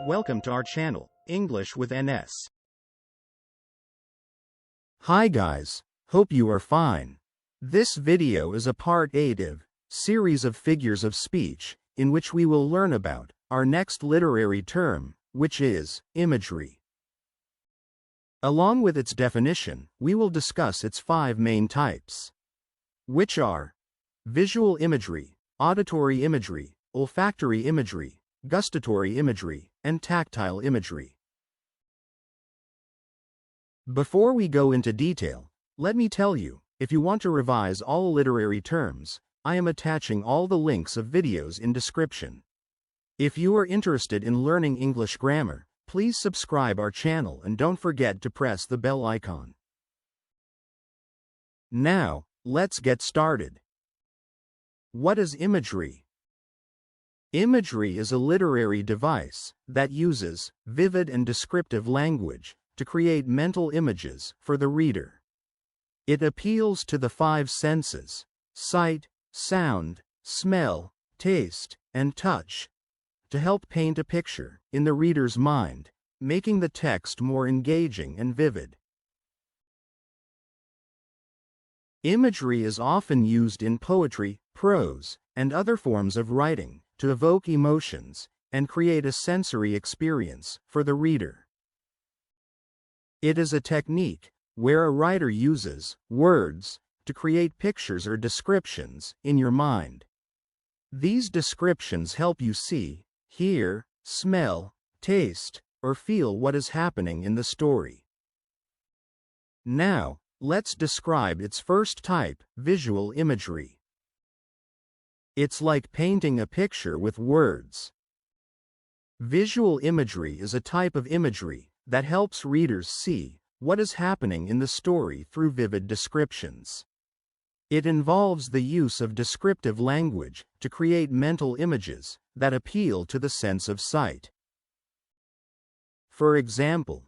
Welcome to our channel, English with NS. Hi guys, hope you are fine. This video is a part 8 of series of figures of speech, in which we will learn about our next literary term, which is imagery. Along with its definition, we will discuss its 5 main types, which are visual imagery, auditory imagery, olfactory imagery, gustatory imagery, and tactile imagery. Before we go into detail, let me tell you, if you want to revise all literary terms, I am attaching all the links of videos in description. If you are interested in learning English grammar, please subscribe our channel and don't forget to press the bell icon. Now, let's get started. What is imagery? Imagery is a literary device that uses vivid and descriptive language to create mental images for the reader. It appeals to the 5 senses: sight, sound, smell, taste, and touch, to help paint a picture in the reader's mind, making the text more engaging and vivid. Imagery is often used in poetry, prose, and other forms of writing to evoke emotions and create a sensory experience for the reader. It is a technique where a writer uses words to create pictures or descriptions in your mind. These descriptions help you see, hear, smell, taste, or feel what is happening in the story. Now, let's describe its first type, visual imagery. It's like painting a picture with words. Visual imagery is a type of imagery that helps readers see what is happening in the story through vivid descriptions. It involves the use of descriptive language to create mental images that appeal to the sense of sight. For example,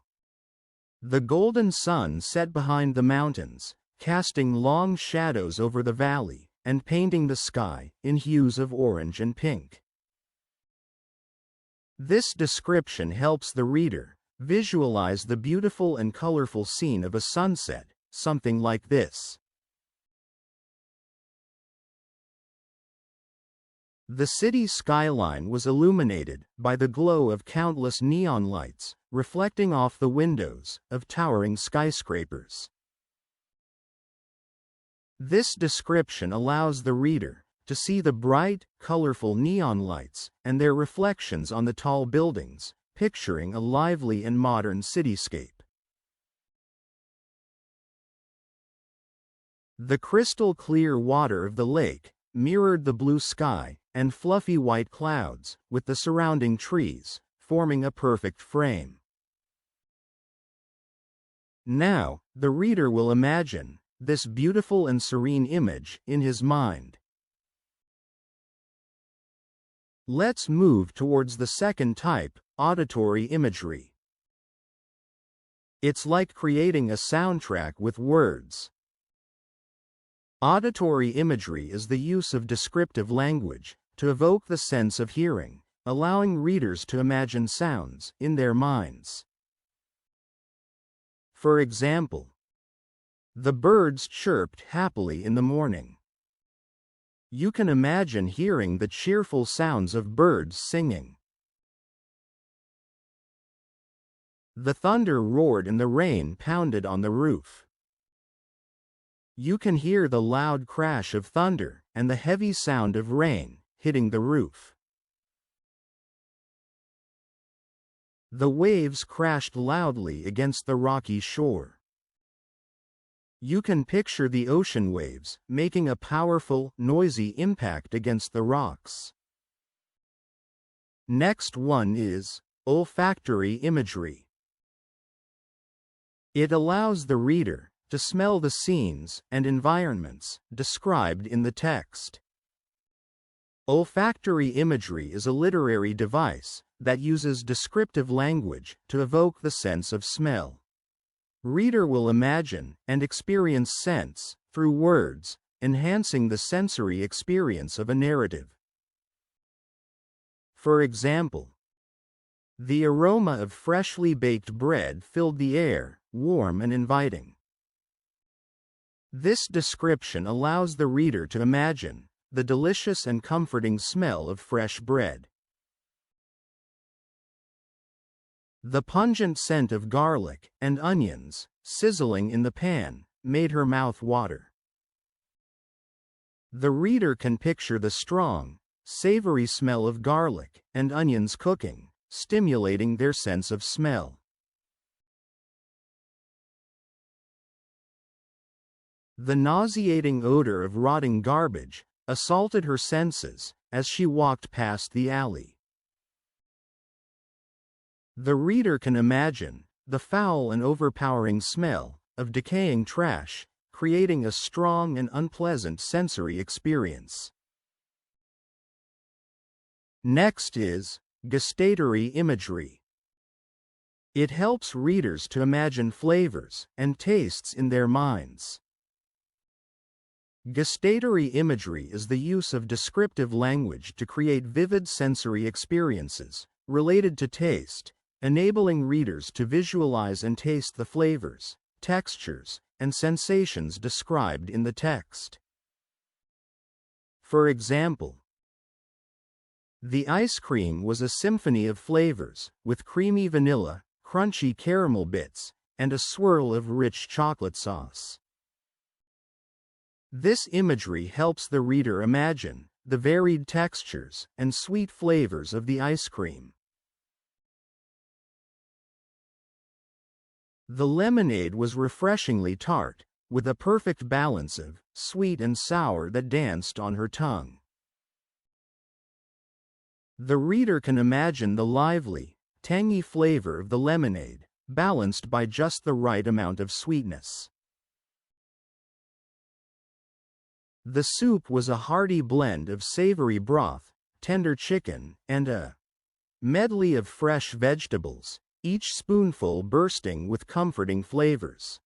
the golden sun set behind the mountains, casting long shadows over the valley and painting the sky in hues of orange and pink. This description helps the reader visualize the beautiful and colorful scene of a sunset, something like this. The city skyline was illuminated by the glow of countless neon lights, reflecting off the windows of towering skyscrapers. This description allows the reader to see the bright, colorful neon lights and their reflections on the tall buildings, picturing a lively and modern cityscape. The crystal clear water of the lake mirrored the blue sky and fluffy white clouds, with the surrounding trees forming a perfect frame. Now, the reader will imagine this beautiful and serene image in his mind. Let's move towards the second type, auditory imagery. It's like creating a soundtrack with words. Auditory imagery is the use of descriptive language to evoke the sense of hearing, allowing readers to imagine sounds in their minds. For example, the birds chirped happily in the morning. You can imagine hearing the cheerful sounds of birds singing. The thunder roared and the rain pounded on the roof. You can hear the loud crash of thunder and the heavy sound of rain hitting the roof. The waves crashed loudly against the rocky shore. You can picture the ocean waves making a powerful, noisy impact against the rocks. Next one is olfactory imagery. It allows the reader to smell the scenes and environments described in the text. Olfactory imagery is a literary device that uses descriptive language to evoke the sense of smell. Reader will imagine and experience scents through words, enhancing the sensory experience of a narrative. For example, The aroma of freshly baked bread filled the air, warm and inviting. This description allows the reader to imagine the delicious and comforting smell of fresh bread. The pungent scent of garlic and onions, sizzling in the pan, made her mouth water. The reader can picture the strong, savory smell of garlic and onions cooking, stimulating their sense of smell. The nauseating odor of rotting garbage assaulted her senses as she walked past the alley. The reader can imagine the foul and overpowering smell of decaying trash, creating a strong and unpleasant sensory experience. Next is gustatory imagery. It helps readers to imagine flavors and tastes in their minds. Gustatory imagery is the use of descriptive language to create vivid sensory experiences related to taste, enabling readers to visualize and taste the flavors, textures, and sensations described in the text. For example, the ice cream was a symphony of flavors, with creamy vanilla, crunchy caramel bits, and a swirl of rich chocolate sauce. This imagery helps the reader imagine the varied textures and sweet flavors of the ice cream. The lemonade was refreshingly tart, with a perfect balance of sweet and sour that danced on her tongue. The reader can imagine the lively, tangy flavor of the lemonade, balanced by just the right amount of sweetness. The soup was a hearty blend of savory broth, tender chicken, and a medley of fresh vegetables, each spoonful bursting with comforting flavors.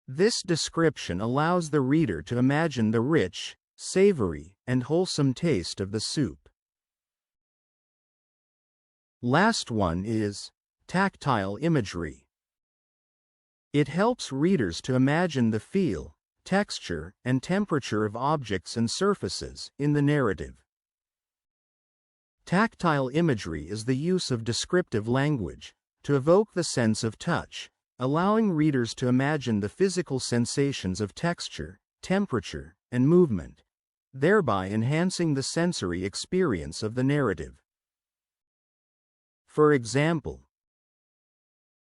This description allows the reader to imagine the rich, savory, and wholesome taste of the soup. Last one is tactile imagery. It helps readers to imagine the feel, texture, and temperature of objects and surfaces in the narrative. Tactile imagery is the use of descriptive language to evoke the sense of touch, allowing readers to imagine the physical sensations of texture, temperature, and movement, thereby enhancing the sensory experience of the narrative. For example,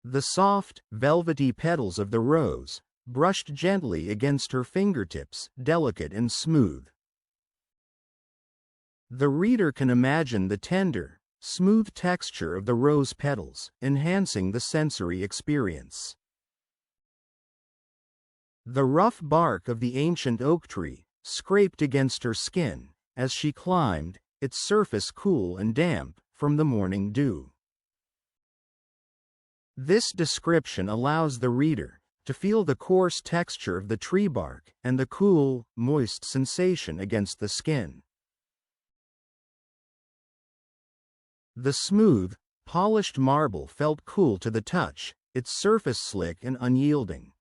the soft, velvety petals of the rose brushed gently against her fingertips, delicate and smooth. The reader can imagine the tender, smooth texture of the rose petals, enhancing the sensory experience. The rough bark of the ancient oak tree scraped against her skin as she climbed, its surface cool and damp from the morning dew. This description allows the reader to feel the coarse texture of the tree bark and the cool, moist sensation against the skin. The smooth, polished marble felt cool to the touch, its surface slick and unyielding.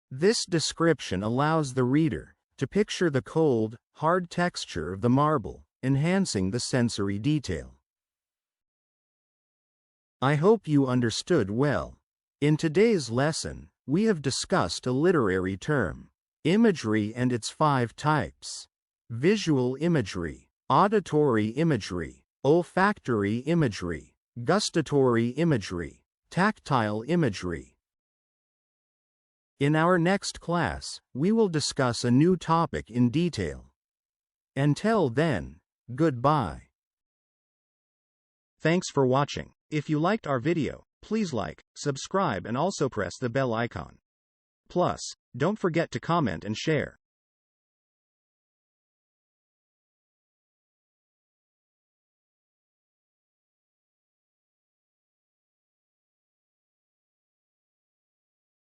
This description allows the reader to picture the cold, hard texture of the marble, enhancing the sensory detail. I hope you understood well. In today's lesson, we have discussed a literary term, imagery and its 5 types: visual imagery, auditory imagery, olfactory imagery, gustatory imagery, tactile imagery. In our next class, we will discuss a new topic in detail. Until then, goodbye. Thanks for watching. If you liked our video, please like, subscribe and also press the bell icon. Plus, don't forget to comment and share.